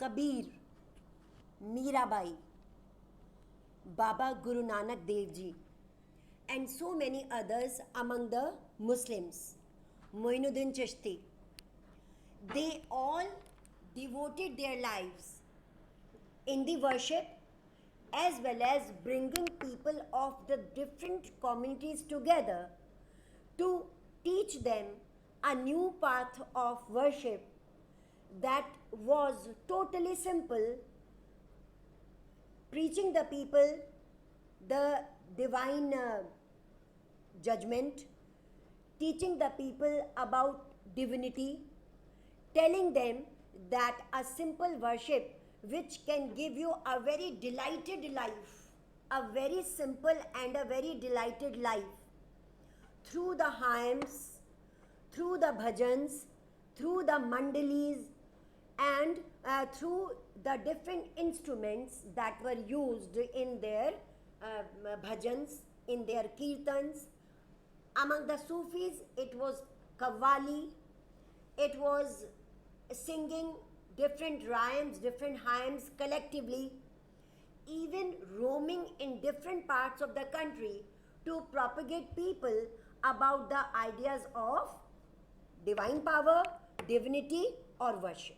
Kabir, Mirabai, Baba Guru Nanak Dev Ji, and so many others among the Muslims, Moinuddin Chishti. They all devoted their lives in the worship as well as bringing people of the different communities together to teach them a new path of worship that was totally simple, preaching the people the divine judgment, teaching the people about divinity, telling them that a simple worship which can give you a very delighted life, a very simple and a very delighted life, through the hymns, through the bhajans, through the mandalis, and through the different instruments that were used in their bhajans, in their kirtans. Among the Sufis, it was kawali, it was singing different rhymes, different hymns collectively, even roaming in different parts of the country to propagate people about the ideas of divine power, divinity, or worship.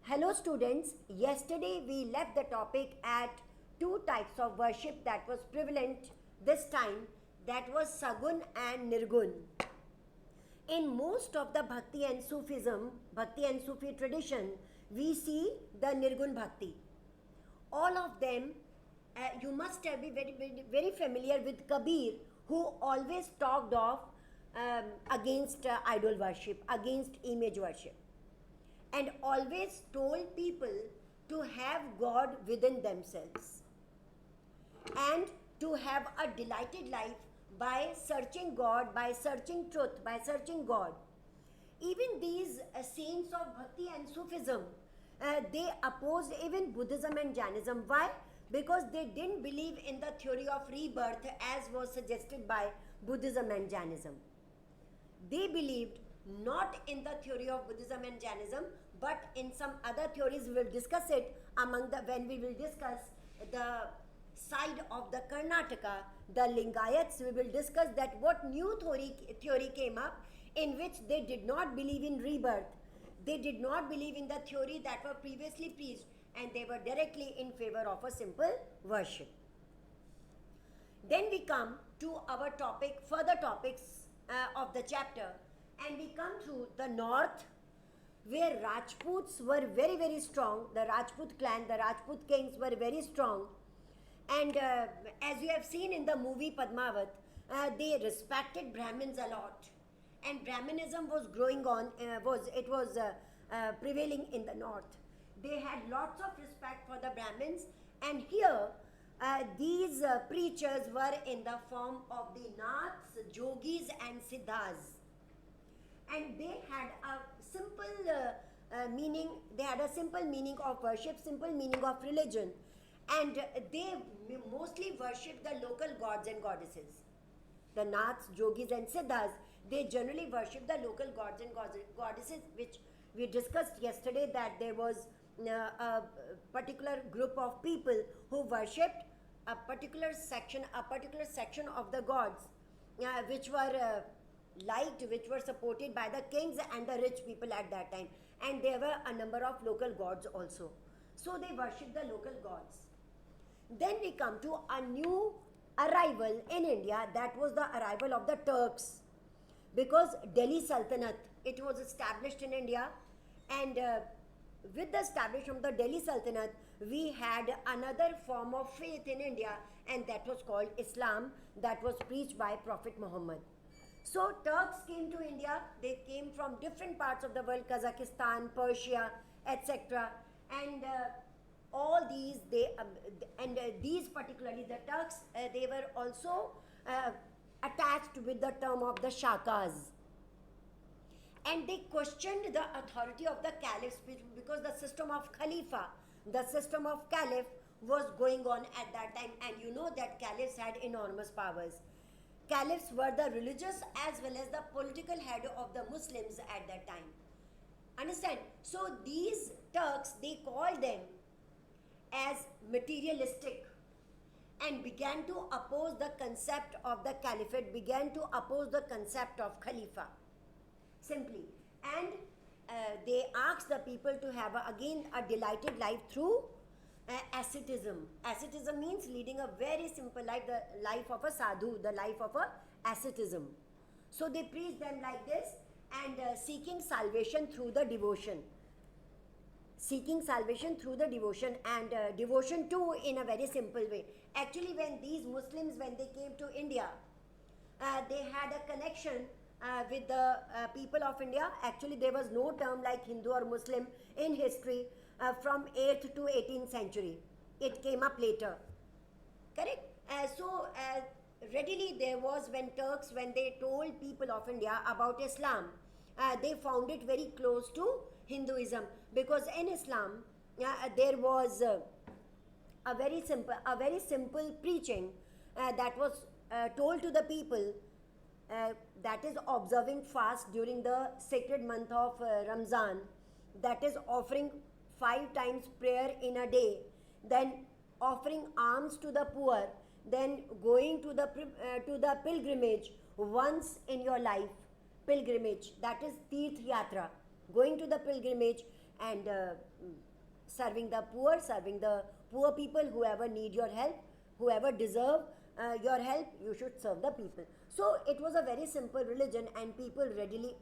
Hello students, yesterday we left the topic at two types of worship that was prevalent this time, that was Sagun and Nirgun. In most of the Bhakti and Sufism, Bhakti and Sufi tradition, we see the Nirgun Bhakti. All of them, you must have been very familiar with Kabir, who always talked of against idol worship, against image worship, and always told people to have God within themselves and to have a delighted life by searching God, by searching truth, by searching God. Even these saints of Bhakti and Sufism, they opposed even Buddhism and Jainism. Why? Because they didn't believe in the theory of rebirth as was suggested by Buddhism and Jainism. They believed not in the theory of Buddhism and Jainism, but in some other theories. We will discuss it when we will discuss the side of the Karnataka, the Lingayats. We will discuss that what new theory came up in which they did not believe in rebirth. They did not believe in the theory that were previously preached, and they were directly in favor of a simple worship. Then we come to our topic, further topics of the chapter, and we come to the north, where Rajputs were very, very strong. The Rajput clan, the Rajput kings were very strong. And as you have seen in the movie Padmavat, they respected Brahmins a lot. And Brahmanism was growing on, prevailing in the north. They had lots of respect for the Brahmins. And here, these preachers were in the form of the Naths, Jogis and Siddhas. And they had a simple meaning, they had a simple meaning of worship, simple meaning of religion. And they mostly worshipped the local gods and goddesses. The Naths, Jogis and Siddhas, they generally worship the local gods and goddesses, which we discussed yesterday, that there was a particular group of people who worshipped a particular section of the gods, which were which were supported by the kings and the rich people at that time. And there were a number of local gods also. So they worshipped the local gods. Then we come to a new arrival in India, that was the arrival of the Turks. Because Delhi Sultanate, it was established in India, and with the establishment of the Delhi Sultanate, we had another form of faith in India, and that was called Islam, that was preached by Prophet Muhammad. So Turks came to India. They came from different parts of the world, Kazakhstan, Persia, etc. And all these, these particularly the Turks, they were also attached with the term of the Shakas. And they questioned the authority of the caliphs, because the system of Khalifa, the system of caliph was going on at that time. And you know that caliphs had enormous powers. Caliphs were the religious as well as the political head of the Muslims at that time. Understand? So these Turks, they called them as materialistic and began to oppose the concept of the caliphate, began to oppose the concept of Khalifa, simply. And they asked the people to have again a delighted life through asceticism. Asceticism means leading a very simple life, the life of a sadhu, the life of a asceticism. So they preached them like this, and seeking salvation through the devotion. Seeking salvation through the devotion, and devotion too in a very simple way. Actually, when these Muslims, when they came to India, they had a connection with the people of India. Actually, there was no term like Hindu or Muslim in history from 8th to 18th century. It came up later. Correct? Readily there was, when Turks, when they told people of India about Islam, they found it very close to Hinduism, because in Islam there was a very simple preaching that was told to the people, that is observing fast during the sacred month of Ramzan, that is offering 5 times prayer in a day, then offering alms to the poor, then going to the pilgrimage once in your life. Pilgrimage, that is Tirth Yatra, going to the pilgrimage and serving the poor people, whoever need your help, whoever deserve your help, you should serve the people. So it was a very simple religion, and people readily,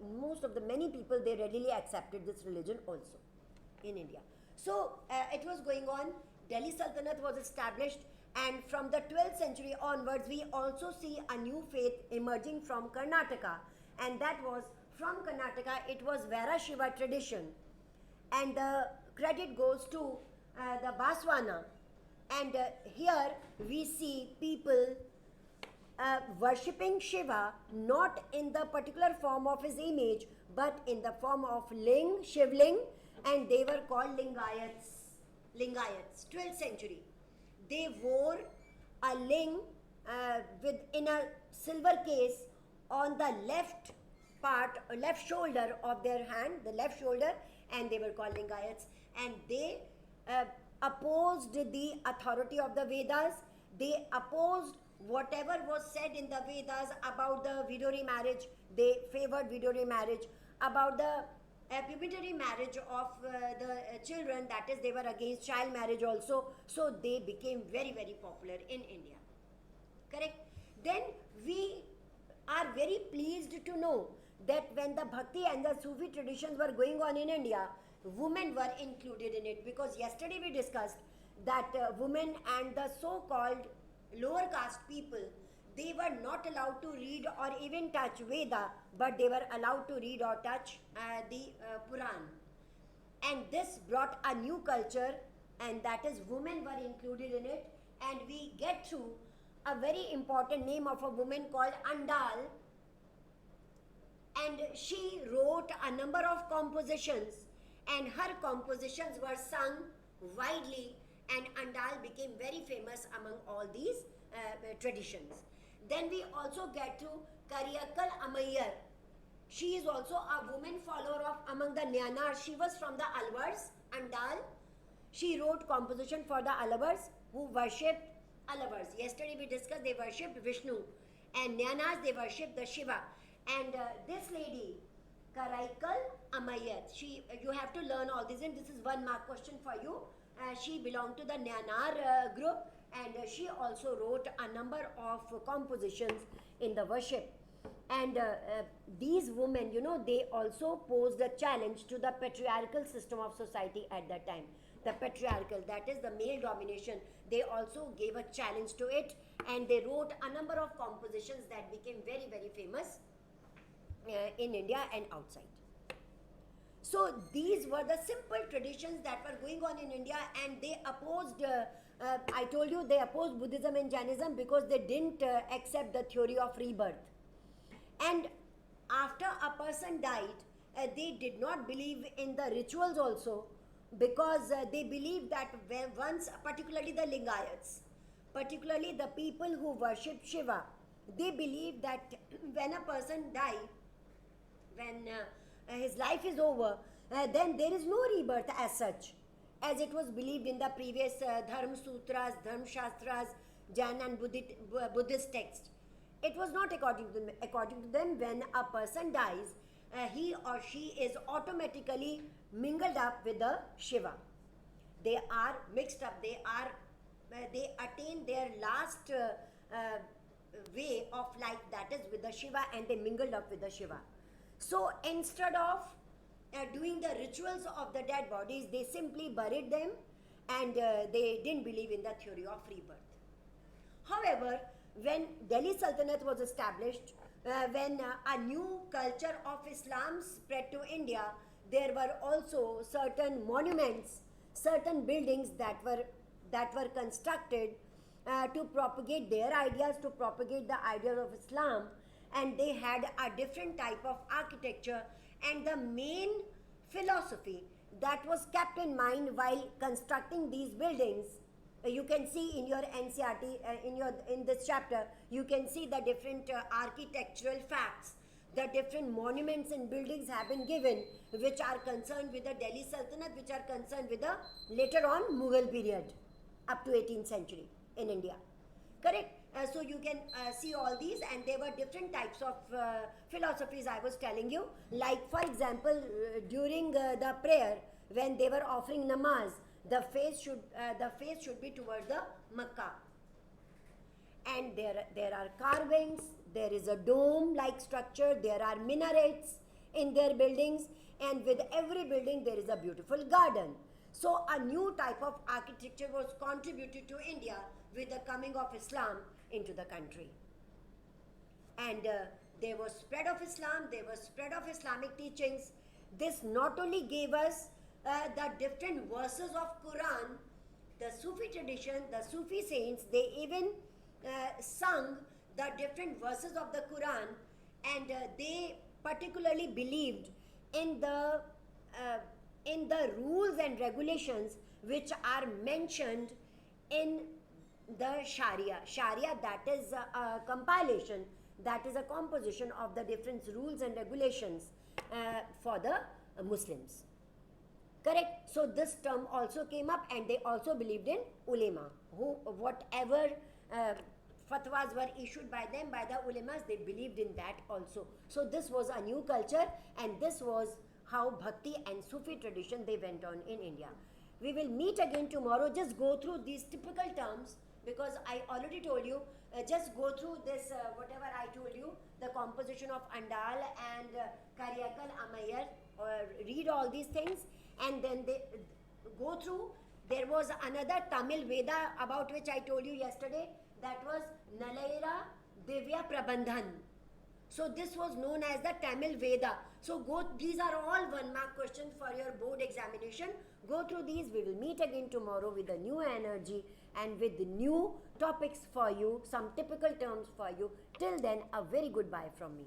many people, they readily accepted this religion also in India. So it was going on. Delhi Sultanate was established, and from the 12th century onwards, we also see a new faith emerging from Karnataka, and that was from Karnataka. It was Vairashaiva tradition, and the credit goes to the Baswana. And here we see people worshipping Shiva not in the particular form of his image, but in the form of Ling, Shivling, and they were called Lingayats. Lingayats, 12th century. They wore a ling in a silver case on the left part, left shoulder of their hand, the left shoulder, and they were called Lingayats. And they opposed the authority of the Vedas. They opposed whatever was said in the Vedas about the widow remarriage. They favored widow remarriage. About the pupillary marriage of the children, that is, they were against child marriage also. So they became very, very popular in India. Correct? Then we are very pleased to know that when the Bhakti and the Sufi traditions were going on in India, women were included in it, because yesterday we discussed that women and the so-called lower caste people, they were not allowed to read or even touch Veda, but they were allowed to read or touch the Puran. And this brought a new culture, and that is, women were included in it. And we get through a very important name of a woman called Andal, and she wrote a number of compositions, and her compositions were sung widely, and Andal became very famous among all these traditions. Then we also get to Kariyakal Ammayar. She is also a woman follower of among the Nyanar. She was from the Alvars, Andal. She wrote composition for the Alvars, who worshipped Alvars. Yesterday we discussed they worshipped Vishnu, and Nyanas, they worshipped the Shiva. And this lady, Karaikal Ammayat, you have to learn all this, and this is 1 mark question for you. She belonged to the Nyanar group, and she also wrote a number of compositions in the worship. And these women, they also posed a challenge to the patriarchal system of society at that time. The patriarchal, that is the male domination, they also gave a challenge to it, and they wrote a number of compositions that became very, very famous in India and outside. So these were the simple traditions that were going on in India, and they opposed, I told you, they opposed Buddhism and Jainism because they didn't accept the theory of rebirth. And after a person died, they did not believe in the rituals also, because they believed that once, particularly the Lingayats, particularly the people who worship Shiva, they believe that when a person dies, when his life is over, then there is no rebirth as such, as it was believed in the previous Dharma Sutras, Dharma Shastras, Jain and Buddhist texts. It was not according to them. According to them, when a person dies, he or she is automatically mingled up with the Shiva. They are mixed up. They attain their last way of life, that is with the Shiva, and they mingled up with the Shiva. So instead of doing the rituals of the dead bodies, they simply buried them, and they didn't believe in the theory of rebirth. However, when Delhi Sultanate was established, when a new culture of Islam spread to India, there were also certain monuments, certain buildings that were constructed to propagate their ideas, to propagate the ideas of Islam, and they had a different type of architecture, and the main philosophy that was kept in mind while constructing these buildings, you can see in your NCRT, in this chapter, you can see the different architectural facts. The different monuments and buildings have been given, which are concerned with the Delhi Sultanate, which are concerned with the later on Mughal period, up to 18th century in India. Correct? So you can see all these, and there were different types of philosophies I was telling you. Like for example, during the prayer, when they were offering namaz, the face should be towards the Makkah. And there are carvings, there is a dome-like structure, there are minarets in their buildings, and with every building there is a beautiful garden. So a new type of architecture was contributed to India with the coming of Islam into the country. And there was spread of Islam, there was spread of Islamic teachings. This not only gave us the different verses of Quran, the Sufi tradition, the Sufi saints, they even sung the different verses of the Quran, and they particularly believed in the rules and regulations which are mentioned in the Sharia. Sharia, that is a compilation, that is a composition of the different rules and regulations for the Muslims. Correct? So this term also came up, and they also believed in ulema, who whatever fatwas were issued by them, by the ulemas, they believed in that also. So this was a new culture, and this was how Bhakti and Sufi tradition they went on in India. We will meet again tomorrow. Just go through these typical terms, because I already told you, just go through this, whatever I told you, the composition of Andal and Karyakal Amayar, or read all these things, and then they go through. There was another Tamil Veda about which I told you yesterday, that was Nalaira Divya Prabandhan. So this was known as the Tamil Veda. So these are all 1 mark questions for your board examination. Go through these. We will meet again tomorrow with a new energy and with new topics for you, some typical terms for you. Till then, a very good bye from me.